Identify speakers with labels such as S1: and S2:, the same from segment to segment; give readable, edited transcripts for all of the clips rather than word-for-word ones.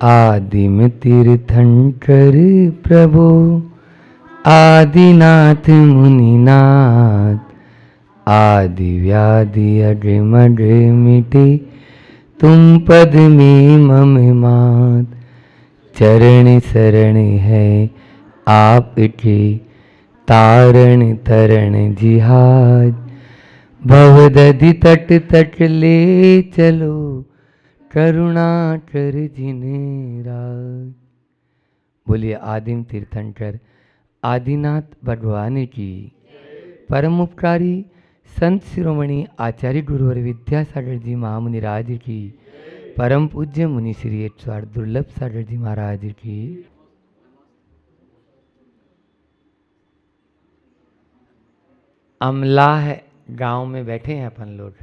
S1: आदिम तीर्थंकर प्रभु आदिनाथ मुनिनाथ, आदि व्याधि अग्रिम मिटे तुम पद में मम मात। चरण शरण है आपके तारण तरण जिहाज, भवदधि तट तट ले चलो करुणा कर जिन्हें राज। बोलिए आदिम तीर्थंकर आदिनाथ भगवान की। परम उपकारी संत शिरोमणि आचार्य गुरुवर विद्यासागर जी महामुनिराज की। परम पूज्य मुनि श्री 108 दुर्लभ सागर जी महाराज की। अमलाह गांव में बैठे हैं अपन लोग,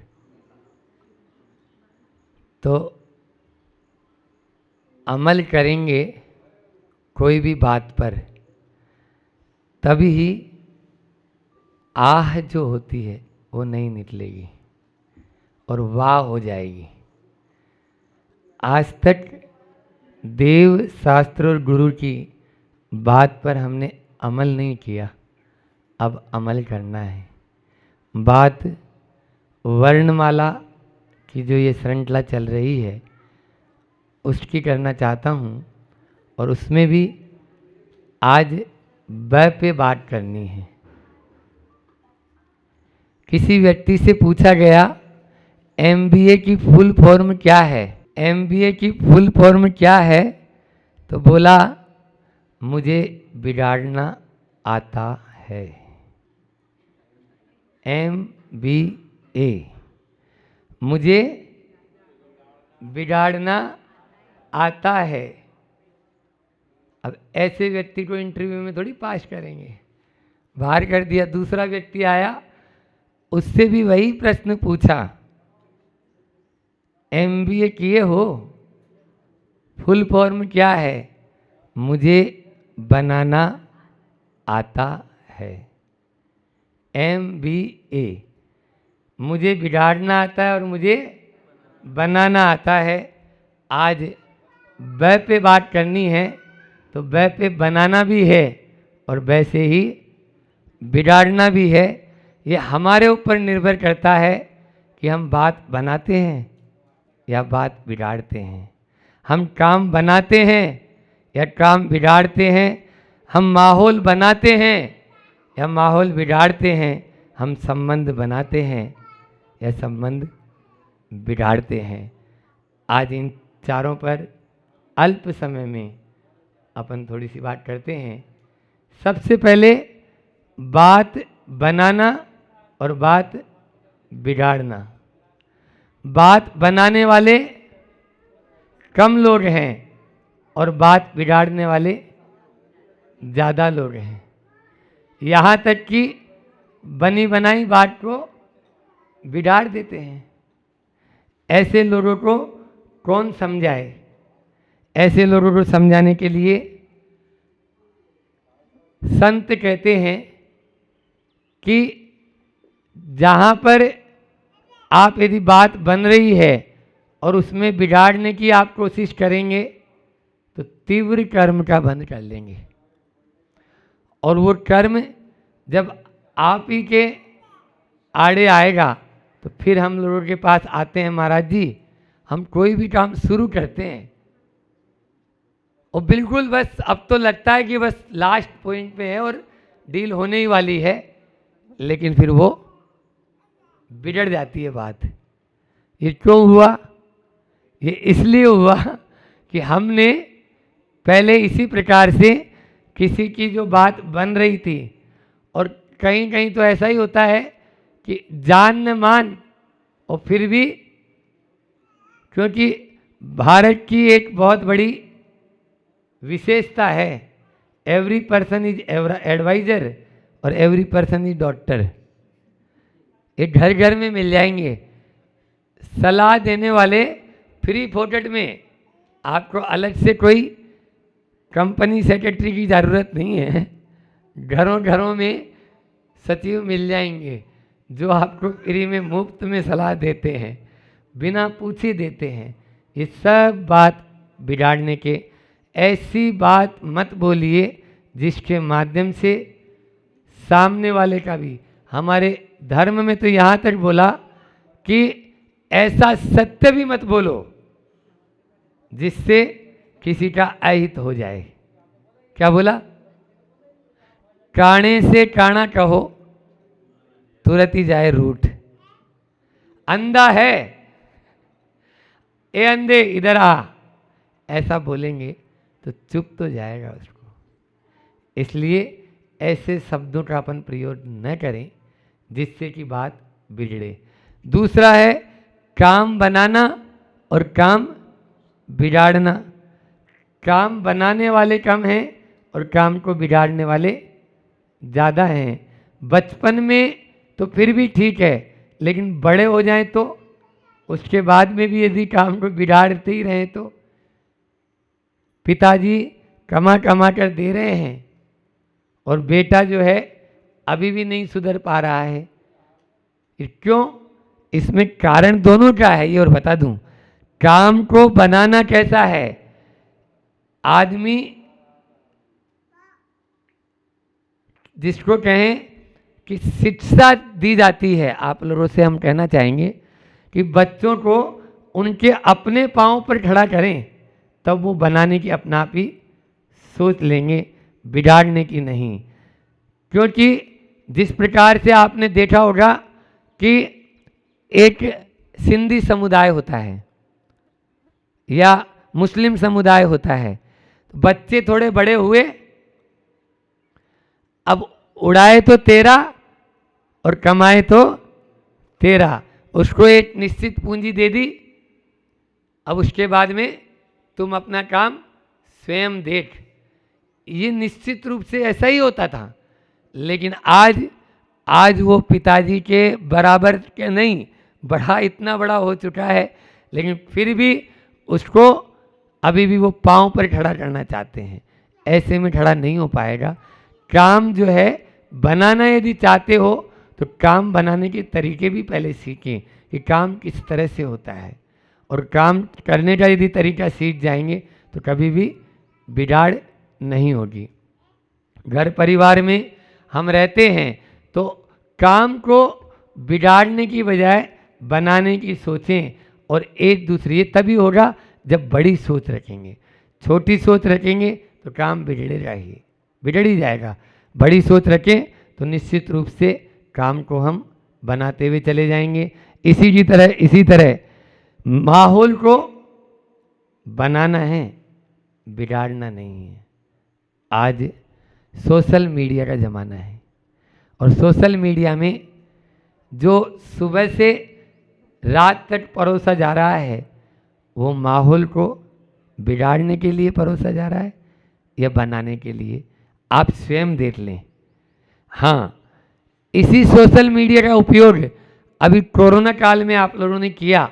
S1: तो अमल करेंगे कोई भी बात पर, तभी ही आह जो होती है वो नहीं निकलेगी और वाह हो जाएगी। आज तक देव शास्त्र और गुरु की बात पर हमने अमल नहीं किया, अब अमल करना है। बात वर्णमाला की जो ये श्रृंखला चल रही है उसकी करना चाहता हूँ, और उसमें भी आज ब पे बात करनी है। किसी व्यक्ति से पूछा गया एमबीए की फुल फॉर्म क्या है, एमबीए की फुल फॉर्म क्या है, तो बोला मुझे बिगाड़ना आता है। एमबीए मुझे बिगाड़ना आता है। अब ऐसे व्यक्ति को इंटरव्यू में थोड़ी पास करेंगे, बाहर कर दिया। दूसरा व्यक्ति आया, उससे भी वही प्रश्न पूछा, एमबीए किए हो, फुल फॉर्म क्या है, मुझे बनाना आता है। एमबीए मुझे बिगाड़ना आता है और मुझे बनाना आता है। आज ब पे बात करनी है, तो ब पे बनाना भी है और वैसे ही बिगाड़ना भी है। ये हमारे ऊपर निर्भर करता है कि हम बात बनाते हैं या बात बिगाड़ते हैं, हम काम बनाते हैं या काम बिगाड़ते हैं, हम माहौल बनाते हैं या माहौल बिगाड़ते हैं, हम संबंध बनाते हैं या संबंध बिगाड़ते हैं। आज इन चारों पर अल्प समय में अपन थोड़ी सी बात करते हैं। सबसे पहले बात बनाना और बात बिगाड़ना। बात बनाने वाले कम लोग हैं और बात बिगाड़ने वाले ज़्यादा लोग हैं। यहाँ तक कि बनी बनाई बात को बिगाड़ देते हैं। ऐसे लोगों को कौन समझाए? ऐसे लोगों को समझाने के लिए संत कहते हैं कि जहाँ पर आप यदि बात बन रही है और उसमें बिगाड़ने की आप कोशिश करेंगे तो तीव्र कर्म का बंध कर लेंगे, और वो कर्म जब आप ही के आड़े आएगा तो फिर हम लोगों के पास आते हैं, महाराज जी हम कोई भी काम शुरू करते हैं और बिल्कुल बस अब तो लगता है कि बस लास्ट पॉइंट पे है और डील होने ही वाली है, लेकिन फिर वो बिगड़ जाती है बात। ये क्यों हुआ? ये इसलिए हुआ कि हमने पहले इसी प्रकार से किसी की जो बात बन रही थी, और कहीं कहीं तो ऐसा ही होता है कि जान न मान, और फिर भी क्योंकि भारत की एक बहुत बड़ी विशेषता है, एवरी पर्सन इज एडवाइजर और एवरी पर्सन इज डॉक्टर। ये घर घर में मिल जाएंगे सलाह देने वाले फ्री फोकट में। आपको अलग से कोई कंपनी सेक्रेटरी की ज़रूरत नहीं है, घरों घरों में सचिव मिल जाएंगे जो आपको फ्री में मुफ्त में सलाह देते हैं, बिना पूछे देते हैं। ये सब बात बिगाड़ने के। ऐसी बात मत बोलिए जिसके माध्यम से सामने वाले का भी, हमारे धर्म में तो यहाँ तक बोला कि ऐसा सत्य भी मत बोलो जिससे किसी का अहित हो जाए। क्या बोला? काणे से काना कहो तुरंत ही जाए रूठ। अंधा है, ए अंधे इधर आ, ऐसा बोलेंगे तो चुप तो जाएगा उसको। इसलिए ऐसे शब्दों का अपन प्रयोग न करें जिससे कि बात बिगड़े। दूसरा है काम बनाना और काम बिगाड़ना। काम बनाने वाले कम हैं और काम को बिगाड़ने वाले ज़्यादा हैं। बचपन में तो फिर भी ठीक है, लेकिन बड़े हो जाएं तो उसके बाद में भी यदि काम को बिगाड़ते ही रहें तो पिताजी कमा कमा कर दे रहे हैं और बेटा जो है अभी भी नहीं सुधर पा रहा है। क्यों? इसमें कारण दोनों का है, ये और बता दूं। काम को बनाना कैसा है? आदमी जिसको कहें कि शिक्षा दी जाती है, आप लोगों से हम कहना चाहेंगे कि बच्चों को उनके अपने पांव पर खड़ा करें, तब वो बनाने की अपना आप ही सोच लेंगे, बिगाड़ने की नहीं। क्योंकि जिस प्रकार से आपने देखा होगा कि एक सिंधी समुदाय होता है या मुस्लिम समुदाय होता है, तो बच्चे थोड़े बड़े हुए, अब उड़ाए तो तेरा और कमाए तो तेरा। उसको एक निश्चित पूंजी दे दी, अब उसके बाद में तुम अपना काम स्वयं देख। ये निश्चित रूप से ऐसा ही होता था। लेकिन आज वो पिताजी के बराबर के नहीं, बड़ा इतना बड़ा हो चुका है, लेकिन फिर भी उसको अभी भी वो पाँव पर खड़ा करना चाहते हैं। ऐसे में खड़ा नहीं हो पाएगा। काम जो है बनाना यदि चाहते हो तो काम बनाने के तरीके भी पहले सीखें कि काम किस तरह से होता है, और काम करने का यदि तरीका सीख जाएंगे तो कभी भी बिगाड़ नहीं होगी। घर परिवार में हम रहते हैं तो काम को बिगाड़ने की बजाय बनाने की सोचें, और एक दूसरे, ये तभी होगा जब बड़ी सोच रखेंगे। छोटी सोच रखेंगे तो काम बिगड़ ही जाएगा। बड़ी सोच रखें तो निश्चित रूप से काम को हम बनाते हुए चले जाएंगे। इसी तरह माहौल को बनाना है, बिगाड़ना नहीं है। आज सोशल मीडिया का ज़माना है, और सोशल मीडिया में जो सुबह से रात तक परोसा जा रहा है, वो माहौल को बिगाड़ने के लिए परोसा जा रहा है या बनाने के लिए, आप स्वयं देख लें। हाँ, इसी सोशल मीडिया का उपयोग अभी कोरोना काल में आप लोगों ने किया।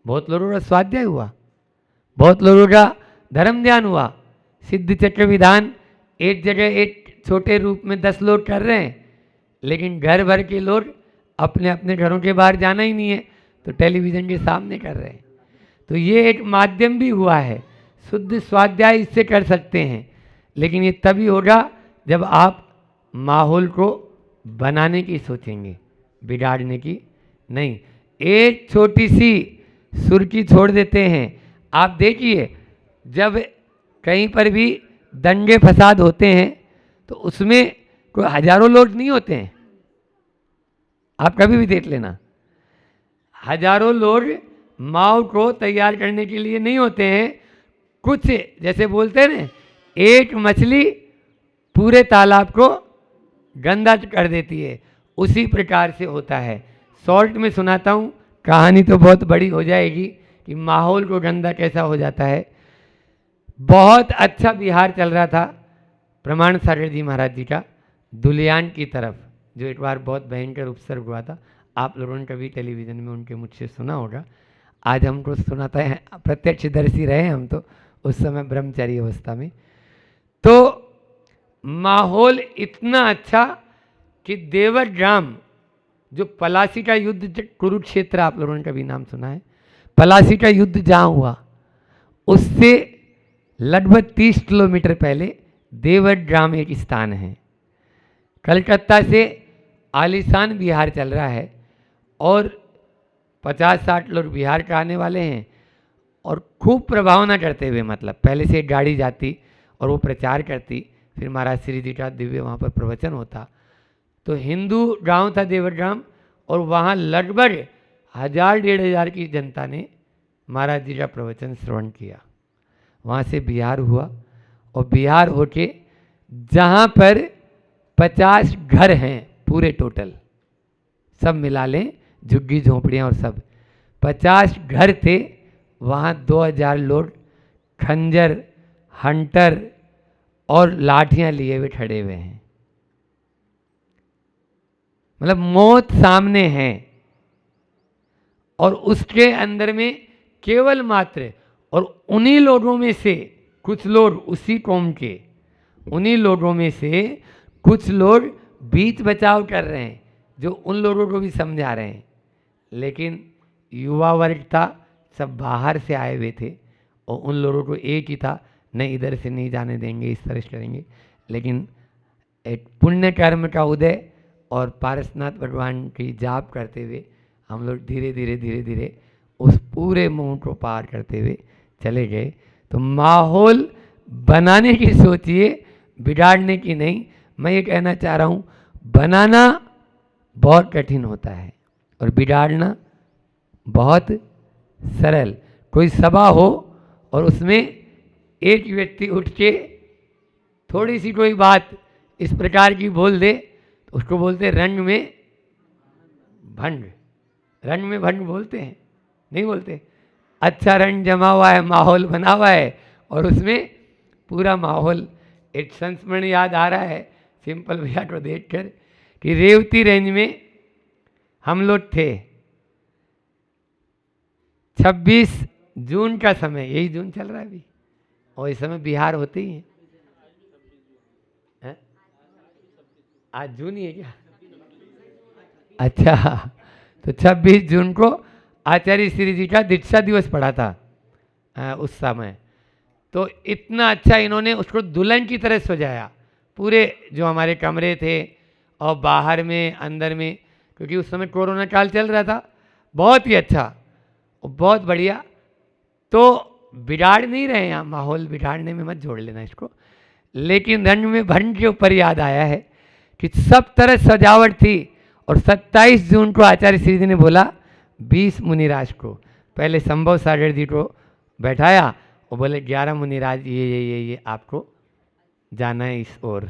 S1: बहुत लोगों का स्वाध्याय हुआ, बहुत लोगों का धर्म ध्यान हुआ। सिद्ध चक्र विधान एक जगह एक छोटे रूप में 10 लोग कर रहे हैं, लेकिन घर भर के लोग अपने अपने घरों के बाहर जाना ही नहीं है तो टेलीविज़न के सामने कर रहे हैं। तो ये एक माध्यम भी हुआ है। शुद्ध स्वाध्याय इससे कर सकते हैं, लेकिन ये तभी होगा जब आप माहौल को बनाने की सोचेंगे, बिगाड़ने की नहीं। एक छोटी सी सुर्खी छोड़ देते हैं। आप देखिए, जब कहीं पर भी दंगे फसाद होते हैं तो उसमें कोई हजारों लोग नहीं होते हैं। आप कभी भी देख लेना, हजारों लोग माओ को तैयार करने के लिए नहीं होते हैं। कुछ जैसे बोलते हैं ना, एक मछली पूरे तालाब को गंदा कर देती है, उसी प्रकार से होता है। शॉर्ट में सुनाता हूँ, कहानी तो बहुत बड़ी हो जाएगी कि माहौल को गंदा कैसा हो जाता है। बहुत अच्छा बिहार चल रहा था प्रमाण सागर जी महाराज जी का, दुलियान की तरफ, जो एक बार बहुत भयंकर उपसर्ग हुआ था। आप लोगों ने कभी टेलीविज़न में उनके मुझसे सुना होगा। आज हमको सुनाता है, प्रत्यक्षदर्शी रहे हम तो उस समय ब्रह्मचारी अवस्था में। तो माहौल इतना अच्छा कि देवग्राम, जो पलासी का युद्ध, कुरुक्षेत्र, आप लोगों ने कभी नाम सुना है, पलासी का युद्ध जहाँ हुआ, उससे लगभग 30 किलोमीटर पहले देवड्राम एक स्थान है। कलकत्ता से आलीशान बिहार चल रहा है और 50-60 लोग बिहार के आने वाले हैं और खूब प्रभावना करते हुए, मतलब पहले से एक गाड़ी जाती और वो प्रचार करती, फिर महाराज श्री जी का दिव्य वहाँ पर प्रवचन होता। तो हिंदू गांव था देवड्राम और वहाँ लगभग 1000-1500 की जनता ने महाराज जी का प्रवचन श्रवण किया। वहाँ से बिहार हुआ और बिहार होके जहाँ पर 50 घर हैं पूरे टोटल, सब मिला लें, झुग्गी झोंपड़ियाँ और सब 50 घर थे, वहाँ 2000 लोग खंजर, हंटर और लाठियाँ लिए हुए खड़े हुए हैं। मतलब मौत सामने है और उसके अंदर में केवल मात्र, और उन्हीं लोगों में से कुछ लोग, उसी कौम के उन्हीं लोगों में से कुछ लोग बीच बचाव कर रहे हैं, जो उन लोगों को भी समझा रहे हैं। लेकिन युवा वर्ग था, सब बाहर से आए हुए थे और उन लोगों को एक ही था, नहीं इधर से नहीं जाने देंगे, इस तरह से करेंगे। लेकिन एक पुण्य कर्म का उदय और पारसनाथ भगवान की जाप करते हुए हम लोग धीरे धीरे धीरे धीरे उस पूरे मुंह को पार करते हुए चले गए। तो माहौल बनाने की सोचिए, बिगाड़ने की नहीं। मैं ये कहना चाह रहा हूँ, बनाना बहुत कठिन होता है और बिगाड़ना बहुत सरल। कोई सभा हो और उसमें एक व्यक्ति उठ के थोड़ी सी कोई बात इस प्रकार की बोल दे, तो उसको बोलते हैं रंग में भंग। रंग में भंग बोलते हैं, नहीं बोलते? अच्छा रंग जमा हुआ है, माहौल बना हुआ है और उसमें पूरा माहौल। एक संस्मरण याद आ रहा है सिंपल भैया को देखकर कि रेवती रेंज में हम लोग थे, 26 जून का समय, यही जून चल रहा है अभी, और इस समय बिहार होते ही है। आज जून ही है क्या? अच्छा, तो 26 जून को आचार्य श्री जी का दीक्षा दिवस पड़ा था उस समय। तो इतना अच्छा इन्होंने उसको दुल्हन की तरह सजाया, पूरे जो हमारे कमरे थे और बाहर में अंदर में, क्योंकि उस समय कोरोना काल चल रहा था। बहुत ही अच्छा और बहुत बढ़िया। तो बिगाड़ नहीं रहे हैं, माहौल बिगाड़ने में मत जोड़ लेना इसको। लेकिन रंग में भंग के ऊपर याद आया है कि सब तरह सजावट थी और 27 जून को आचार्य श्री जी ने बोला 20 मुनिराज को, पहले संभव सागर जी को बैठाया और बोले 11 मुनिराज ये आपको जाना है इस ओर,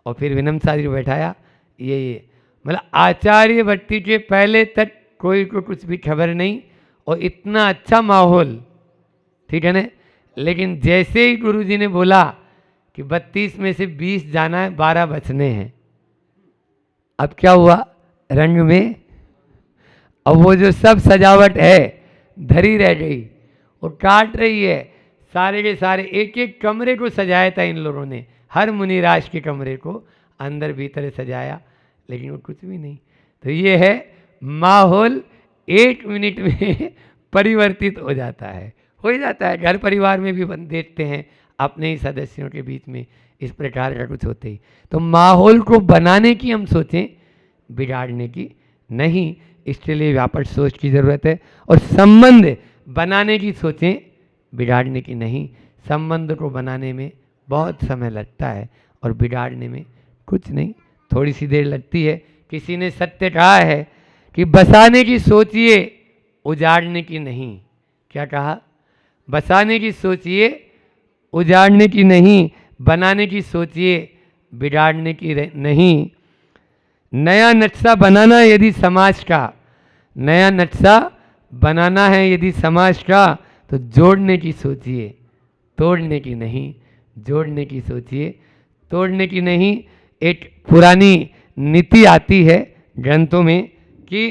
S1: और फिर विनम्र साधु को बैठाया ये मतलब आचार्य भक्ति के पहले तक कोई को कुछ भी खबर नहीं और इतना अच्छा माहौल, ठीक है ना। लेकिन जैसे ही गुरु जी ने बोला कि 32 में से 20 जाना है, 12 बचने हैं, अब क्या हुआ रंग में, अब वो जो सब सजावट है धरी रह गई और काट रही है। सारे के सारे एक एक कमरे को सजाया था इन लोगों ने, हर मुनिराज के कमरे को अंदर भीतर सजाया, लेकिन वो कुछ भी नहीं। तो ये है माहौल 1 मिनट में परिवर्तित हो जाता है, हो ही जाता है। घर परिवार में भी देखते हैं अपने ही सदस्यों के बीच में इस प्रकार का कुछ होते ही। तो माहौल को बनाने की हम सोचें, बिगाड़ने की नहीं। इसके लिए व्यापक सोच की ज़रूरत है और संबंध बनाने की सोचें, बिगाड़ने की नहीं। संबंध को बनाने में बहुत समय लगता है और बिगाड़ने में कुछ नहीं, थोड़ी सी देर लगती है। किसी ने सत्य कहा है कि बसाने की सोचिए, उजाड़ने की नहीं। क्या कहा? बसाने की सोचिए, उजाड़ने की नहीं। बनाने की सोचिए, बिगाड़ने की नहीं। नया नक्शा बनाना यदि समाज का, नया नक्शा बनाना है यदि समाज का, तो जोड़ने की सोचिए, तोड़ने की नहीं। जोड़ने की सोचिए, तोड़ने की नहीं। एक पुरानी नीति आती है ग्रंथों में कि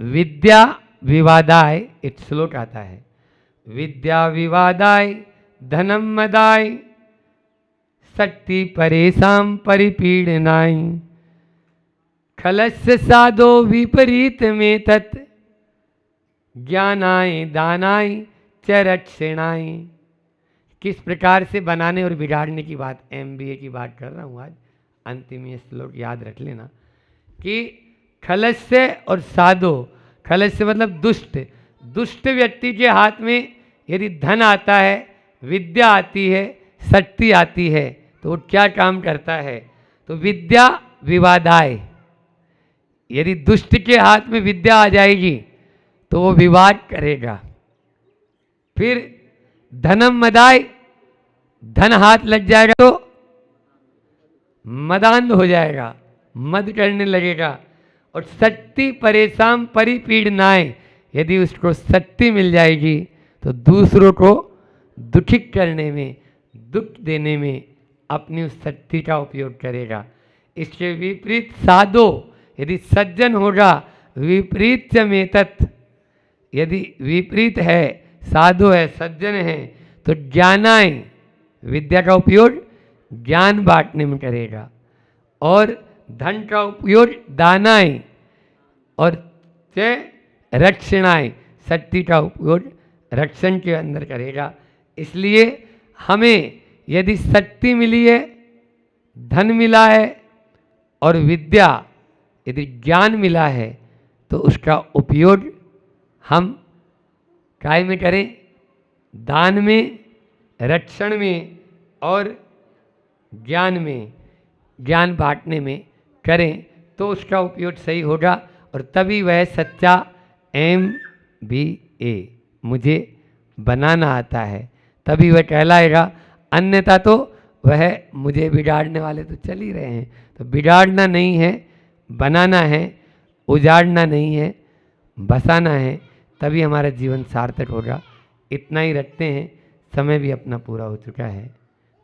S1: विद्या विवादाय, एक श्लोक आता है, विद्या विवादाय धनम मदाय शक्ति परेशान परिपीड़नाय खलस्य साधो विपरीत में तत् ज्ञानाय दानाय च रक्षणाय। किस प्रकार से बनाने और बिगाड़ने की बात, MBA की बात कर रहा हूँ आज, अंतिम ये श्लोक याद रख लेना कि खलस्य और साधो, खलस्य मतलब दुष्ट, दुष्ट व्यक्ति के हाथ में यदि धन आता है, विद्या आती है, शक्ति आती है, तो वो क्या काम करता है, तो विद्या विवादाय। यदि दुष्ट के हाथ में विद्या आ जाएगी तो वो विवाद करेगा। फिर धनम मदाय, धन हाथ लग जाएगा तो मदान्ध हो जाएगा, मद करने लगेगा। और शक्ति परेशान परिपीड़नाएं, यदि उसको शक्ति मिल जाएगी तो दूसरों को दुखित करने में, दुख देने में अपनी उस शक्ति का उपयोग करेगा। इसके विपरीत साधो, यदि सज्जन होगा, विपरीत में तत्, यदि विपरीत है, साधु है, सज्जन है, तो ज्ञानाय, विद्या का उपयोग ज्ञान बांटने में करेगा। और धन का उपयोग दानाय, और रक्षणाय, शक्ति का उपयोग रक्षण के अंदर करेगा। इसलिए हमें यदि शक्ति मिली है, धन मिला है और विद्या, यदि ज्ञान मिला है, तो उसका उपयोग हम काय में करें, दान में, रक्षण में और ज्ञान में, ज्ञान बांटने में करें, तो उसका उपयोग सही होगा। और तभी वह सच्चा MBA मुझे बनाना आता है, तभी वह कहलाएगा। अन्यथा तो वह मुझे बिगाड़ने वाले तो चल ही रहे हैं। तो बिगाड़ना नहीं है, बनाना है, उजाड़ना नहीं है, बसाना है, तभी हमारा जीवन सार्थक होगा। इतना ही रखते हैं, समय भी अपना पूरा हो चुका है।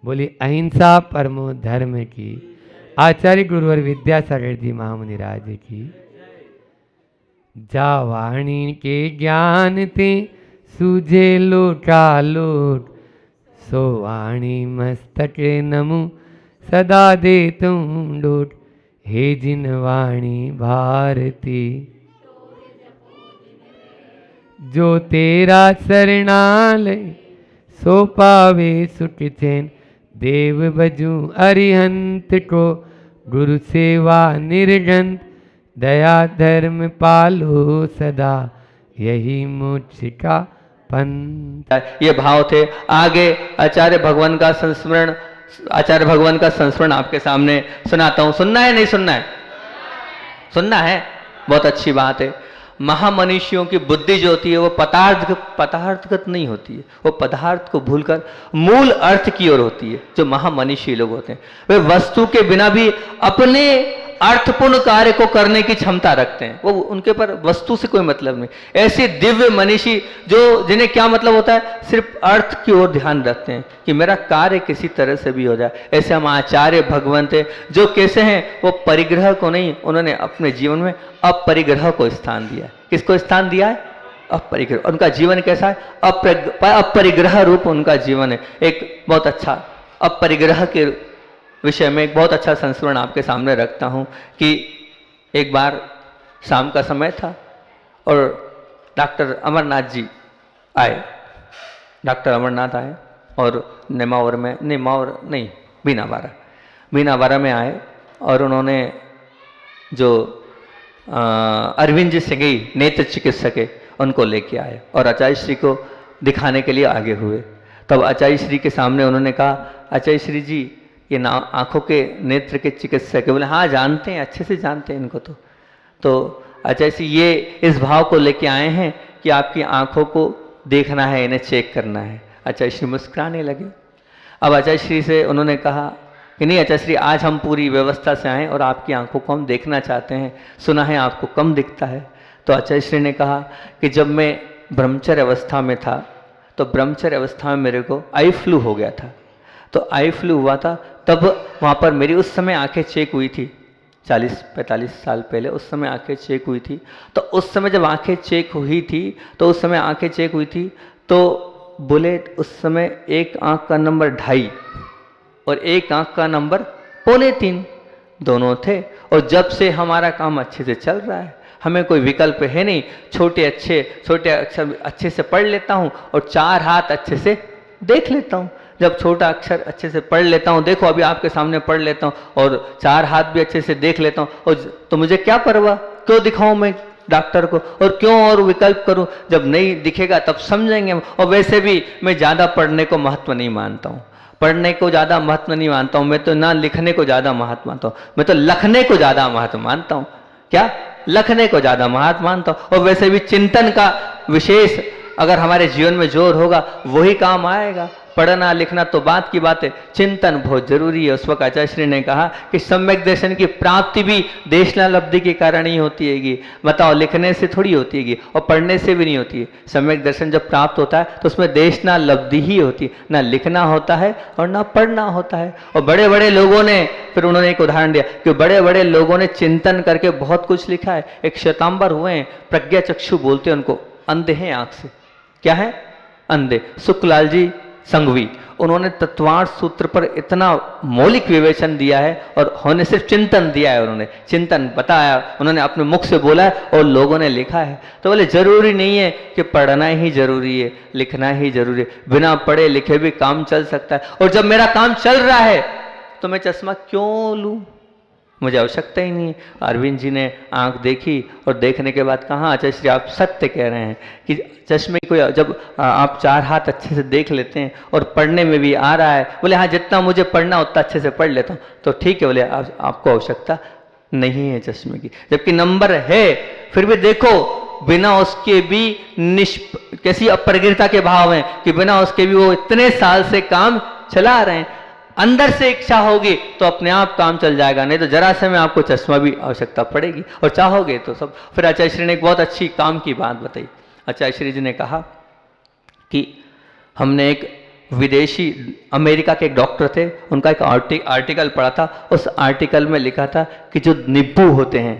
S1: बोलिए अहिंसा परमो धर्म की, आचार्य गुरुवर विद्यासागर जी महामुनि राज की। जा वाणी के ज्ञान ते सूझे लोटा लोट, सो वाणी मस्तक नमु सदा दे तुम लोट। हे जिन वाणी भारती, जो तेरा शरणालय, सो पावे सुख चैन। देव बजू अरिहंत को, गुरु सेवा निर्जंत। दया धर्म पालो सदा, यही मोक्ष का पंथ।
S2: ये भाव थे। आगे आचार्य भगवान का संस्मरण, आचार्य भगवान का संस्मरण आपके सामने सुनाता हूं। सुनना है नहीं सुनना है? सुनना है, बहुत अच्छी बात है। महामनीषियों की बुद्धि जो होती है वो पदार्थगत नहीं होती है, वो पदार्थ को भूलकर मूल अर्थ की ओर होती है। जो महामनीषी लोग होते हैं वे वस्तु के बिना भी अपने अर्थपूर्ण कार्य को करने की क्षमता रखते हैं। वो उनके पर वस्तु से कोई मतलब नहीं। ऐसे दिव्य मनीषी जो जिन्हें क्या मतलब होता है, सिर्फ अर्थ की ओर ध्यान रखते हैं कि मेरा कार्य किसी तरह से भी हो जाए। ऐसे हम आचार्य भगवान थे जो कैसे हैं, वो परिग्रह को नहीं, उन्होंने अपने जीवन में अपरिग्रह को स्थान दिया है। किसको स्थान दिया है? अपरिग्रह। उनका जीवन कैसा है? अपरिग्रह रूप उनका जीवन है। एक बहुत अच्छा अपरिग्रह के विषय में एक बहुत अच्छा संस्मरण आपके सामने रखता हूं कि एक बार शाम का समय था और डॉक्टर अमरनाथ जी आए। डॉक्टर अमरनाथ आए और बीनावारा में आए और उन्होंने जो अरविंद जी सिंघई नेत्र चिकित्सक है उनको लेके आए और आचार्य श्री को दिखाने के लिए आगे हुए। तब आचार्य श्री के सामने उन्होंने कहा, आचार्य श्री जी ये आंखों के नेत्र के चिकित्सक है। बोले हाँ जानते हैं, अच्छे से जानते हैं इनको। तो आचार्य श्री ये इस भाव को लेके आए हैं कि आपकी आंखों को देखना है, इन्हें चेक करना है। आचार्य श्री मुस्कुराने लगे। अब आचार्य श्री से उन्होंने कहा कि नहीं आचार्य श्री, आज हम पूरी व्यवस्था से आए और आपकी आंखों को हम देखना चाहते हैं, सुना है आपको कम दिखता है। तो आचार्य श्री ने कहा कि जब मैं ब्रह्मचर्य अवस्था में था तो ब्रह्मचर्य अवस्था में मेरे को आई फ्लू हो गया था। तो आई फ्लू हुआ था, तब वहाँ पर मेरी उस समय आंखें चेक हुई थी, 40-45 साल पहले उस समय आंखें चेक हुई थी। तो उस समय जब आंखें चेक हुई थी तो बोले उस समय एक आंख का नंबर 2.5 और एक आंख का नंबर 2.25 दोनों थे। और जब से हमारा काम अच्छे से चल रहा है, हमें कोई विकल्प है नहीं। छोटे अक्षर अच्छे से पढ़ लेता हूँ और 4 हाथ अच्छे से देख लेता हूँ। जब छोटा अक्षर अच्छे से पढ़ लेता हूँ, देखो अभी आपके सामने पढ़ लेता हूँ, और 4 हाथ भी अच्छे से देख लेता हूँ, और तो मुझे क्या परवाह, क्यों दिखाऊं मैं डॉक्टर को, और क्यों और विकल्प करूं? जब नहीं दिखेगा तब समझेंगे। और वैसे भी मैं ज़्यादा पढ़ने को महत्व नहीं मानता हूँ, पढ़ने को ज़्यादा महत्व नहीं मानता हूँ। मैं तो ना लिखने को ज़्यादा महत्व मानता हूँ, मैं तो लखने को ज़्यादा महत्व मानता हूँ। क्या? लखने को ज़्यादा महत्व मानता हूँ। और वैसे भी चिंतन का विशेष अगर हमारे जीवन में जोर होगा वही काम आएगा। पढ़ना लिखना तो बात की बात है, चिंतन बहुत जरूरी है। उस वक्त आचार्य श्री ने कहा कि सम्यक दर्शन की प्राप्ति भी देशनालब्धि के कारण ही होती हैगी। बताओ, लिखने से थोड़ी होती हैगी और पढ़ने से भी नहीं होती है। सम्यक दर्शन जब प्राप्त होता है तो उसमें देशनालब्धि ही होती है, ना लिखना होता है और ना पढ़ना होता है। और बड़े बड़े लोगों ने, फिर उन्होंने एक उदाहरण दिया कि बड़े बड़े लोगों ने चिंतन करके बहुत कुछ लिखा है। एक श्वेतांबर हुए हैं, प्रज्ञा चक्षु बोलते हैं उनको, अंधे हैं आंख से। क्या है? अंधे। सुखलाल जी संघवी, उन्होंने तत्वार्थ सूत्र पर इतना मौलिक विवेचन दिया है, और होने सिर्फ चिंतन दिया है, उन्होंने चिंतन बताया, उन्होंने अपने मुख से बोला है और लोगों ने लिखा है। तो बोले जरूरी नहीं है कि पढ़ना ही जरूरी है, लिखना ही जरूरी है, बिना पढ़े लिखे भी काम चल सकता है। और जब मेरा काम चल रहा है तो मैं चश्मा क्यों लूं? मुझे आवश्यकता ही नहीं। अरविंद जी ने आंख देखी और देखने के बाद कहा, आचार्य श्री आप सत्य कह रहे हैं कि चश्मे को जब आप 4 हाथ अच्छे से देख लेते हैं और पढ़ने में भी आ रहा है। बोले हाँ, जितना मुझे पढ़ना उतना अच्छे से पढ़ लेता हूँ। तो ठीक है, बोले आपको आवश्यकता नहीं है चश्मे की, जबकि नंबर है फिर भी देखो, बिना उसके भी कैसी अपरिग्रहता के भाव हैं कि बिना उसके भी वो इतने साल से काम चला रहे हैं। अंदर से इच्छा होगी तो अपने आप काम चल जाएगा, नहीं तो जरा से में आपको चश्मा भी आवश्यकता पड़ेगी, और चाहोगे तो सब। फिर आचार्य श्री ने एक बहुत अच्छी काम की बात बताई। आचार्य श्री जी ने कहा कि हमने एक विदेशी अमेरिका के एक डॉक्टर थे, उनका एक आर्टिकल पढ़ा था। उस आर्टिकल में लिखा था कि जो नींबू होते हैं,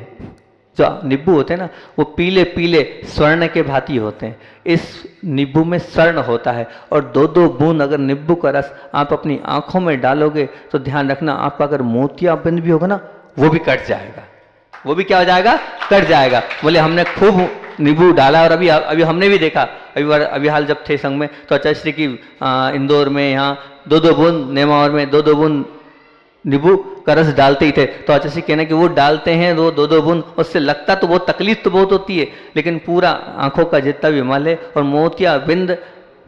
S2: जो नींबू होते हैं ना, वो पीले पीले स्वर्ण के भांति होते हैं। इस नींबू में स्वर्ण होता है, और 2-2 बूंद अगर नींबू का रस आप अपनी आंखों में डालोगे तो ध्यान रखना, आपका अगर मोतियाबिंद भी होगा ना, वो भी कट जाएगा। वो भी क्या हो जाएगा? कट जाएगा। बोले हमने खूब नींबू डाला, और अभी हमने भी देखा, अभी हाल जब थे संघ में तो आचार्य श्री की इंदौर में यहाँ 2-2 बूंद, नेमावर में 2-2 बूंद नींबू का रस डालते ही थे। तो आचार्य श्री कहना कि वो डालते हैं 2-2 बूंद, उससे लगता तो बहुत तकलीफ तो बहुत होती है, लेकिन पूरा आंखों का जितना भी मल है और मोतिया बिंद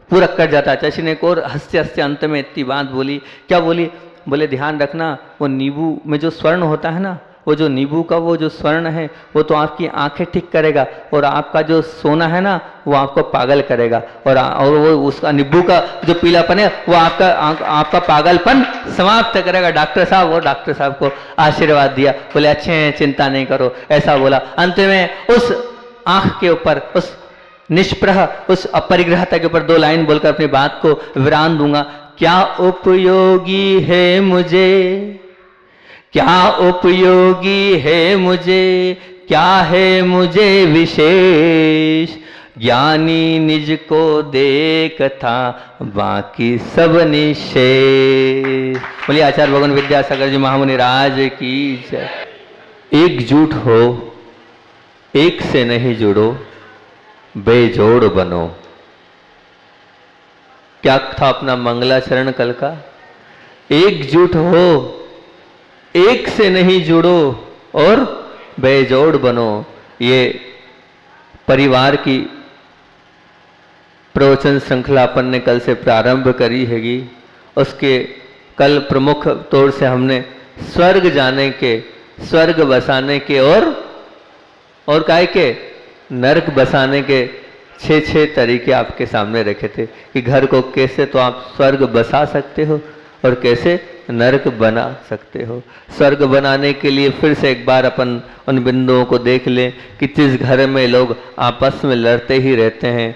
S2: पूरा कट जाता है। आचार्य श्री ने एक और हंसते हंसते अंत में इतनी बात बोली। क्या बोली? बोले ध्यान रखना, वो नींबू में जो स्वर्ण होता है ना, वो जो नींबू का वो जो स्वर्ण है वो तो आपकी आंखें ठीक करेगा, और आपका जो सोना है ना वो आपको पागल करेगा, और वो उसका नींबू का जो पीलापन है वो आपका पागलपन समाप्त करेगा। डॉक्टर साहब, वो डॉक्टर साहब को आशीर्वाद दिया, बोले अच्छे हैं, चिंता नहीं करो, ऐसा बोला। अंत में उस आंख के ऊपर, उस निष्प्रह, उस अपरिग्रहता के ऊपर 2 लाइन बोलकर अपनी बात को विराम दूंगा। क्या उपयोगी है मुझे, क्या उपयोगी है मुझे, क्या है मुझे विशेष, ज्ञानी निज को देखता बाकी सब निशेष। बोलिए आचार्य भगवान विद्यासागर जी महामुनि राज की जय। एकजुट हो, एक से नहीं जुड़ो, बेजोड़ बनो। क्या था अपना मंगलाचरण कल का? एकजुट हो, एक से नहीं जुड़ो और बेजोड़ बनो। ये परिवार की प्रवचन श्रृंखला अपन ने कल से प्रारंभ करी हैगी। उसके कल प्रमुख तौर से हमने स्वर्ग जाने के, स्वर्ग बसाने के और काय के नरक बसाने के 6 तरीके आपके सामने रखे थे कि घर को कैसे तो आप स्वर्ग बसा सकते हो और कैसे नरक बना सकते हो। स्वर्ग बनाने के लिए फिर से एक बार अपन उन बिंदुओं को देख लें कि जिस घर में लोग आपस में लड़ते ही रहते हैं,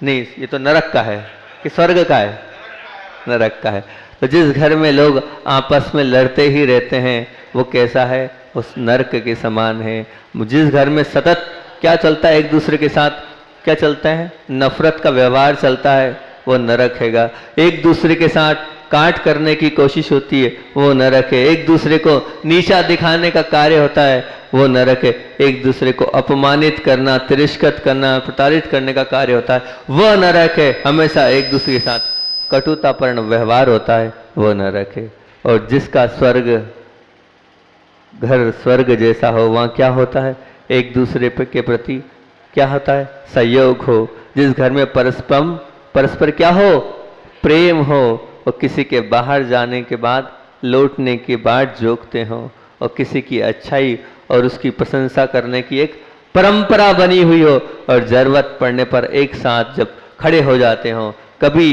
S2: नहीं ये तो नरक का है कि स्वर्ग का है? नरक का है। तो जिस घर में लोग आपस में लड़ते ही रहते हैं वो कैसा है? उस नरक के समान है। जिस घर में सतत क्या चलता है, एक दूसरे के साथ क्या चलता है? नफरत का व्यवहार चलता है, वो नरक हैगा। एक दूसरे के साथ काट करने की कोशिश होती है, वो नरक है। एक दूसरे को नीचा दिखाने का कार्य होता है, वो नरक है। एक दूसरे को अपमानित करना, तिरस्कृत करना, प्रताड़ित करने का कार्य होता है, वह नरक है। हमेशा एक दूसरे के साथ कटुतापूर्ण व्यवहार होता है, वो नरक है। और जिसका स्वर्ग घर स्वर्ग जैसा हो, वहाँ क्या होता है? एक दूसरे के प्रति क्या होता है? सहयोग हो। जिस घर में परस्पर क्या हो? प्रेम हो। और किसी के बाहर जाने के बाद लौटने की बाट जोकते हो, और किसी की अच्छाई और उसकी प्रशंसा करने की एक परंपरा बनी हुई हो, और जरूरत पड़ने पर एक साथ जब खड़े हो जाते हो, कभी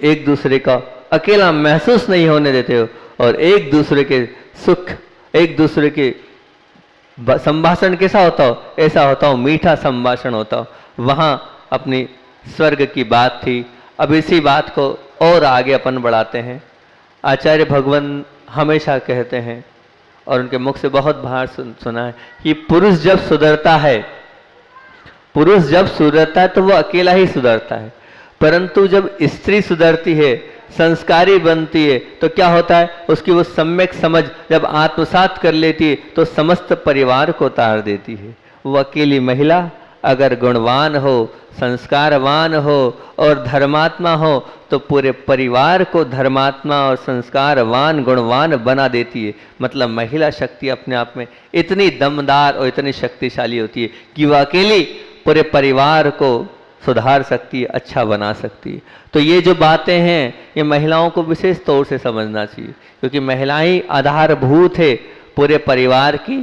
S2: एक दूसरे का अकेला महसूस नहीं होने देते हो, और एक दूसरे के सुख, एक दूसरे के संभाषण कैसा होता हो? ऐसा होता हो मीठा संभाषण होता हो। वहाँ अपनी स्वर्ग की बात थी। अब इसी बात को और आगे अपन बढ़ाते हैं। आचार्य भगवान हमेशा कहते हैं, और उनके मुख से बहुत बार सुना है कि पुरुष जब सुधरता है, पुरुष जब सुधरता है तो वो अकेला ही सुधरता है, परंतु जब स्त्री सुधरती है, संस्कारी बनती है, तो क्या होता है? उसकी वो सम्यक समझ जब आत्मसात कर लेती है तो समस्त परिवार को तार देती है। वो अकेली महिला अगर गुणवान हो, संस्कारवान हो और धर्मात्मा हो, तो पूरे परिवार को धर्मात्मा और संस्कारवान गुणवान बना देती है। मतलब महिला शक्ति अपने आप में इतनी दमदार और इतनी शक्तिशाली होती है कि वह अकेली पूरे परिवार को सुधार सकती है, अच्छा बना सकती है। तो ये जो बातें हैं, ये महिलाओं को विशेष तौर से समझना चाहिए, क्योंकि महिलाएं आधारभूत है पूरे परिवार की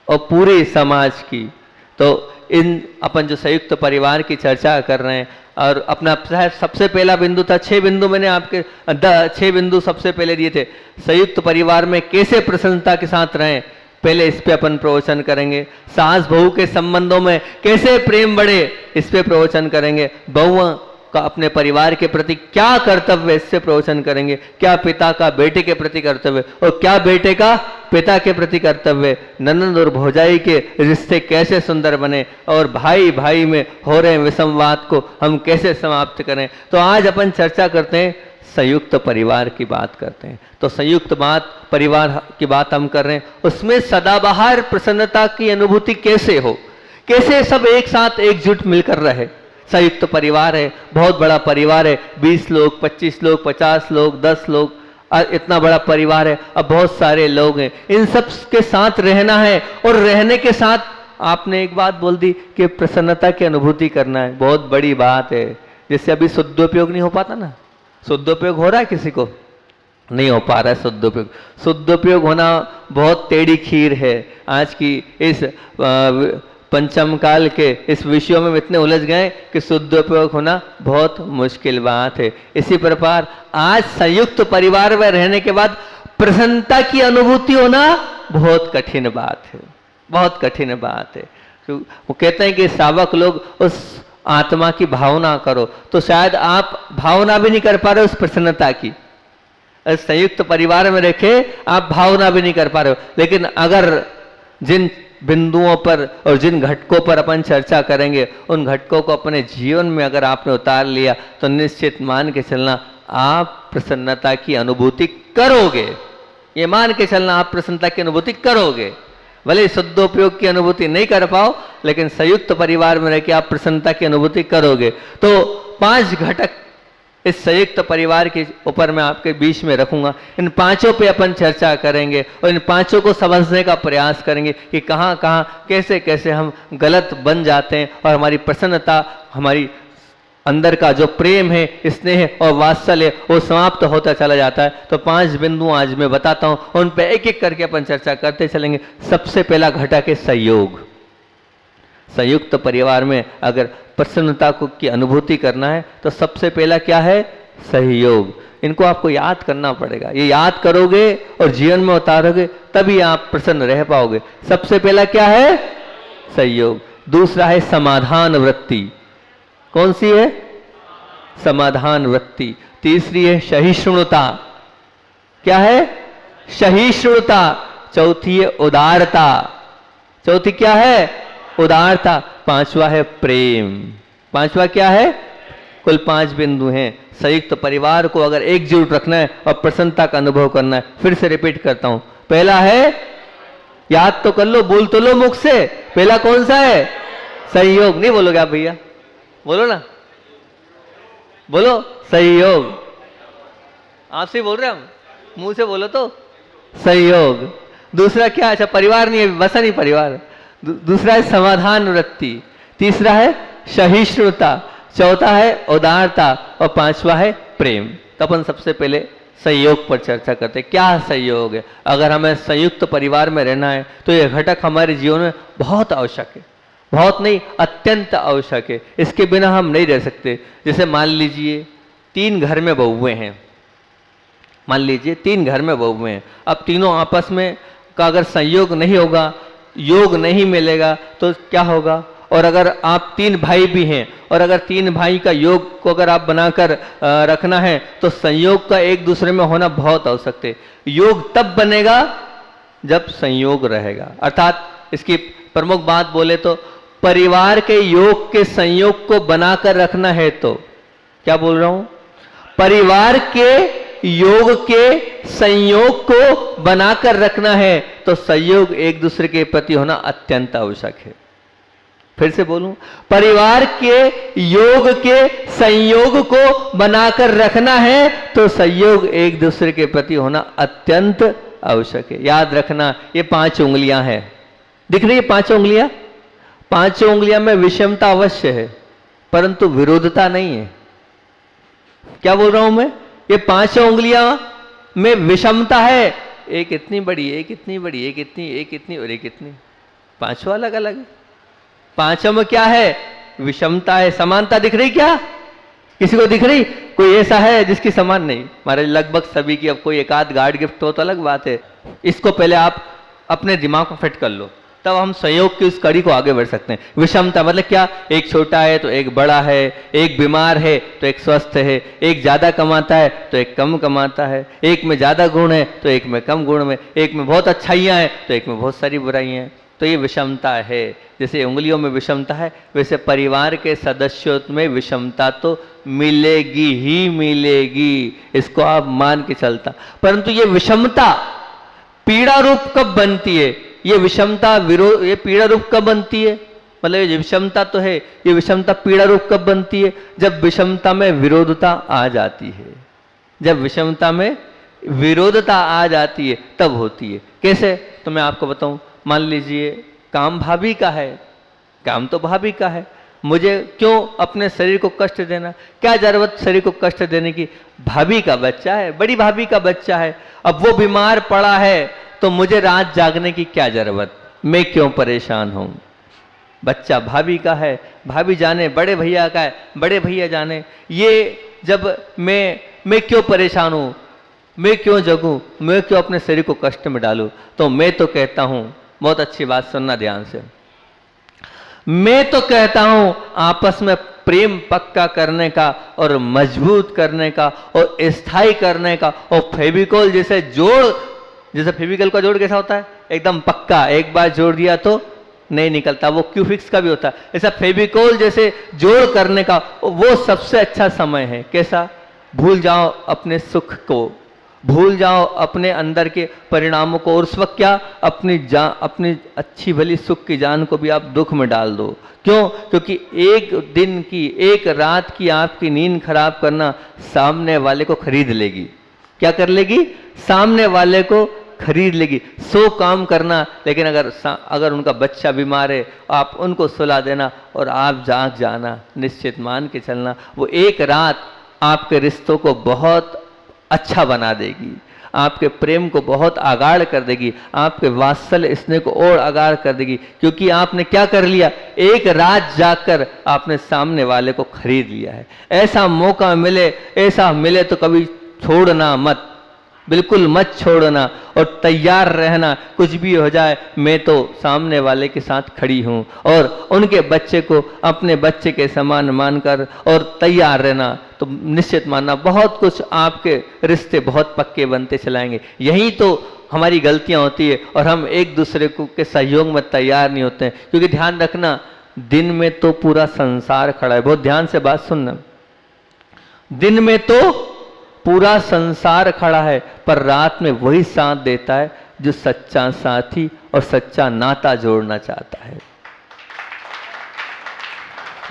S2: और पूरे समाज की। तो इन अपन जो संयुक्त परिवार की चर्चा कर रहे हैं, और अपना सबसे पहला बिंदु था, 6 बिंदु मैंने आपके 6 बिंदु सबसे पहले दिए थे। संयुक्त परिवार में कैसे प्रसन्नता के साथ रहें, पहले इस पे अपन प्रवचन करेंगे। सास बहू के संबंधों में कैसे प्रेम बढ़े, इस पे प्रवचन करेंगे। बहुओं का अपने परिवार के प्रति क्या कर्तव्य, इससे प्रवचन करेंगे। क्या पिता का बेटे के प्रति कर्तव्य, और क्या बेटे का पिता के प्रति कर्तव्य। ननद और भौजाई के रिश्ते कैसे सुंदर बने, और भाई भाई में हो रहे विसंवाद को हम कैसे समाप्त करें। तो आज अपन चर्चा करते हैं, संयुक्त परिवार की बात करते हैं। तो संयुक्त परिवार की बात हम कर रहे हैं, उसमें सदाबहार प्रसन्नता की अनुभूति कैसे हो, कैसे सब एक साथ एकजुट मिलकर रहे। संयुक्त परिवार है, बहुत बड़ा परिवार है, 20 लोग, 25 लोग, 50 लोग, 10 लोग, इतना बड़ा परिवार है। अब बहुत सारे लोग हैं, इन सब के साथ रहना है, और रहने के साथ आपने एक बात बोल दी कि प्रसन्नता की अनुभूति करना है। बहुत बड़ी बात है। जैसे अभी शुद्धोपयोग नहीं हो पाता ना, शुद्धोपयोग हो रहा है, किसी को नहीं हो पा रहा है शुद्धोपयोग। शुद्धोपयोग होना बहुत टेढ़ी खीर है। आज की इस पंचम काल के इस विषयों में इतने उलझ गए कि शुद्धोपयोग होना बहुत मुश्किल बात है। इसी प्रकार आज संयुक्त परिवार में रहने के बाद प्रसन्नता की अनुभूति होना बहुत कठिन बात है, बहुत कठिन बात है। वो कहते हैं कि श्रावक लोग उस आत्मा की भावना करो, तो शायद आप भावना भी नहीं कर पा रहे उस प्रसन्नता की। संयुक्त परिवार में रखे आप भावना भी नहीं कर पा रहे हो। लेकिन अगर जिन बिंदुओं पर और जिन घटकों पर अपन चर्चा करेंगे, उन घटकों को अपने जीवन में अगर आपने उतार लिया, तो निश्चित मान के चलना आप प्रसन्नता की अनुभूति करोगे। ये मान के चलना आप प्रसन्नता की अनुभूति करोगे। भले शुद्धोपयोग की अनुभूति नहीं कर पाओ, लेकिन संयुक्त परिवार में रह के आप प्रसन्नता की अनुभूति करोगे। तो 5 घटक इस संयुक्त परिवार के ऊपर मैं आपके बीच में रखूंगा। इन 5 पे अपन चर्चा करेंगे, और इन 5 को समझने का प्रयास करेंगे कि कहाँ कहाँ कैसे कैसे हम गलत बन जाते हैं, और हमारी प्रसन्नता, हमारी अंदर का जो प्रेम है, स्नेह और वात्सल्य, वो समाप्त होता चला जाता है। तो 5 बिंदु आज मैं बताता हूँ, उन पे एक एक करके अपन चर्चा करते चलेंगे। सबसे पहला घटक है सहयोग। संयुक्त परिवार में अगर प्रसन्नता को की अनुभूति करना है, तो सबसे पहला क्या है? सहयोग। इनको आपको याद करना पड़ेगा। ये याद करोगे और जीवन में उतारोगे, तभी आप प्रसन्न रह पाओगे। सबसे पहला क्या है? सहयोग। दूसरा है समाधान वृत्ति। कौन सी है? समाधान वृत्ति। तीसरी है सहिष्णुता। क्या है? सहिष्णुता। चौथी है उदारता। चौथी क्या है? उदारता। 5वां है प्रेम। 5वां क्या है? कुल 5 बिंदु हैं। संयुक्त परिवार को अगर एकजुट रखना है और प्रसन्नता का अनुभव करना है, फिर से रिपीट करता हूं। पहला है याद तो कर लो, बोल तो लो मुख से, पहला कौन सा है? संयोग। नहीं बोलोगे आप भैया? बोलो ना, बोलो संयोग। आपसे बोल रहे हम, मुंह से बोलो तो संयोग। दूसरा क्या? अच्छा परिवार नहीं है, बसा नहीं परिवार। दूसरा है समाधान वृत्ति, तीसरा है सहिष्णुता, चौथा है उदारता और पांचवा है प्रेम। तो अपन सबसे पहले संयोग पर चर्चा करते हैं। क्या संयोग है? अगर हमें संयुक्त परिवार में रहना है तो यह घटक हमारे जीवन में बहुत आवश्यक है, बहुत नहीं अत्यंत आवश्यक है। इसके बिना हम नहीं रह सकते। जैसे मान लीजिए 3 घर में बहुएं हैं, मान लीजिए 3 घर में बहुएं हैं। अब तीनों आपस में का अगर संयोग नहीं होगा, योग नहीं मिलेगा तो क्या होगा? और अगर आप 3 भाई भी हैं और अगर 3 भाई का योग को अगर आप बनाकर रखना है तो संयोग का एक दूसरे में होना बहुत आवश्यक है। योग तब बनेगा जब संयोग रहेगा। अर्थात इसकी प्रमुख बात बोले तो परिवार के योग के संयोग को बनाकर रखना है तो क्या बोल रहा हूं? परिवार के योग के संयोग को बनाकर रखना है तो संयोग एक दूसरे के प्रति होना अत्यंत आवश्यक है। फिर से बोलूं, परिवार के योग के संयोग को बनाकर रखना है तो संयोग एक दूसरे के प्रति होना अत्यंत आवश्यक है। याद रखना, ये 5 उंगलियां हैं, दिख रही है 5 उंगलियां? 5 उंगलियां में विषमता अवश्य है परंतु विरोधता नहीं है। क्या बोल रहा हूं मैं? ये 5 उंगलियां में विषमता है, एक इतनी बड़ी, एक इतनी बड़ी, एक इतनी और एक इतनी, 5 अलग अलग है। 5 में क्या है? विषमता है। समानता दिख रही क्या? किसी को दिख रही? कोई ऐसा है जिसकी समान नहीं? हमारे लगभग सभी की। अब कोई एक आध गार्ड गिफ्ट हो तो अलग बात है। इसको पहले आप अपने दिमाग में फिट कर लो, तब हम संयोग की उस कड़ी को आगे बढ़ सकते हैं। विषमता मतलब क्या? एक छोटा है तो एक बड़ा है, एक बीमार है तो एक स्वस्थ है, एक ज्यादा कमाता है तो एक कम कमाता है, एक में ज्यादा गुण है तो एक में कम गुण में, एक में बहुत अच्छाइयां हैं तो एक में बहुत सारी बुराइयां हैं। तो ये विषमता है। जैसे उंगलियों में विषमता है वैसे परिवार के सदस्यों में विषमता तो मिलेगी ही मिलेगी, इसको आप मान के चलता। परंतु ये विषमता पीड़ा रूप कब बनती है? ये विषमता विरोध, ये पीड़ा रूप कब बनती है? मतलब ये विषमता तो है, ये विषमता पीड़ा रूप कब बनती है? जब विषमता में विरोधता आ जाती है। जब विषमता में विरोधता आ जाती है तब होती है। कैसे? तो मैं आपको बताऊं। मान लीजिए काम भाभी का है, काम तो भाभी का है, मुझे क्यों अपने शरीर को कष्ट देना? क्या जरूरत शरीर को कष्ट देने की? भाभी का बच्चा है, बड़ी भाभी का बच्चा है, अब वो बीमार पड़ा है तो मुझे रात जागने की क्या जरूरत? मैं क्यों परेशान हूं? बच्चा भाभी का है, भाभी जाने, बड़े भैया का है, बड़े भैया जाने। ये जब मैं क्यों परेशान हूं? मैं क्यों जगूं? मैं क्यों अपने शरीर को कष्ट में डालूं? तो मैं तो कहता हूं, बहुत अच्छी बात सुनना ध्यान से, मैं तो कहता हूं आपस में प्रेम पक्का करने का और मजबूत करने का और स्थायी करने का। और फेविकोल जैसे जोड़, जैसे फेविकोल का जोड़ कैसा होता है? एकदम पक्का, एक बार जोड़ दिया तो नहीं निकलता, वो क्यूफिक्स का भी होता है। ऐसा फेविकोल जैसे जोड़ करने का वो सबसे अच्छा समय है। कैसा? भूल जाओ अपने सुख को, भूल जाओ अपने अंदर के परिणामों को, और उस वक्त क्या अपनी अच्छी भली सुख की जान को भी आप दुख में डाल दो। क्यों? क्योंकि एक दिन की, एक रात की आपकी नींद खराब करना सामने वाले को खरीद लेगी। क्या कर लेगी? सामने वाले को खरीद लेगी। 100 काम करना, लेकिन अगर उनका बच्चा बीमार है आप उनको सुला देना और आप जाग जाना, निश्चित मान के चलना वो एक रात आपके रिश्तों को बहुत अच्छा बना देगी, आपके प्रेम को बहुत आगाढ़ कर देगी, आपके वात्सल्य स्नेह को और आगाढ़ कर देगी। क्योंकि आपने क्या कर लिया? एक रात जाकर आपने सामने वाले को खरीद लिया है। ऐसा मौका मिले, ऐसा मिले तो कभी छोड़ना मत, बिल्कुल मत छोड़ना और तैयार रहना। कुछ भी हो जाए मैं तो सामने वाले के साथ खड़ी हूं, और उनके बच्चे को अपने बच्चे के समान मानकर और तैयार रहना। तो निश्चित मानना बहुत कुछ आपके रिश्ते बहुत पक्के बनते चलाएंगे। यही तो हमारी गलतियां होती है और हम एक दूसरे को के सहयोग में तैयार नहीं होते हैं। क्योंकि ध्यान रखना, दिन में तो पूरा संसार खड़ा है, बहुत ध्यान से बात सुनना, दिन में तो पूरा संसार खड़ा है पर रात में वही साथ देता है जो सच्चा साथी और सच्चा नाता जोड़ना चाहता है।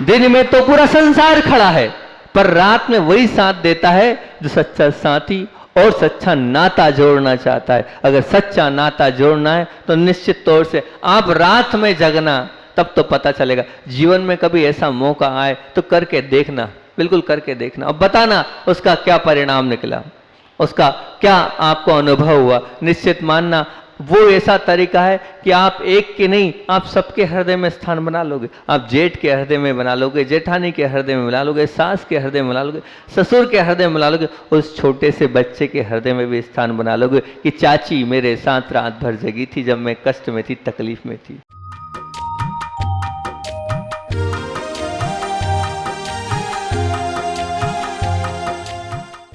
S2: दिन में तो पूरा संसार खड़ा है, पर रात में वही साथ देता है जो सच्चा साथी और सच्चा नाता जोड़ना चाहता है। अगर सच्चा नाता जोड़ना है तो निश्चित तौर से आप रात में जगना, तब तो पता चलेगा। जीवन में कभी ऐसा मौका आए तो करके देखना, बिल्कुल करके देखना और बताना उसका क्या परिणाम निकला, उसका क्या आपको अनुभव हुआ। निश्चित मानना वो ऐसा तरीका है कि आप एक के नहीं, आप सबके हृदय में स्थान बना लोगे। आप जेठ के हृदय में बना लोगे, जेठानी के हृदय में बना लोगे, सास के हृदय में बना लोगे, ससुर के हृदय में बना लोगे, उस छोटे से बच्चे के हृदय में भी स्थान बना लोगे कि चाची मेरे साथ रात भर जगी थी जब मैं कष्ट में थी, तकलीफ में थी।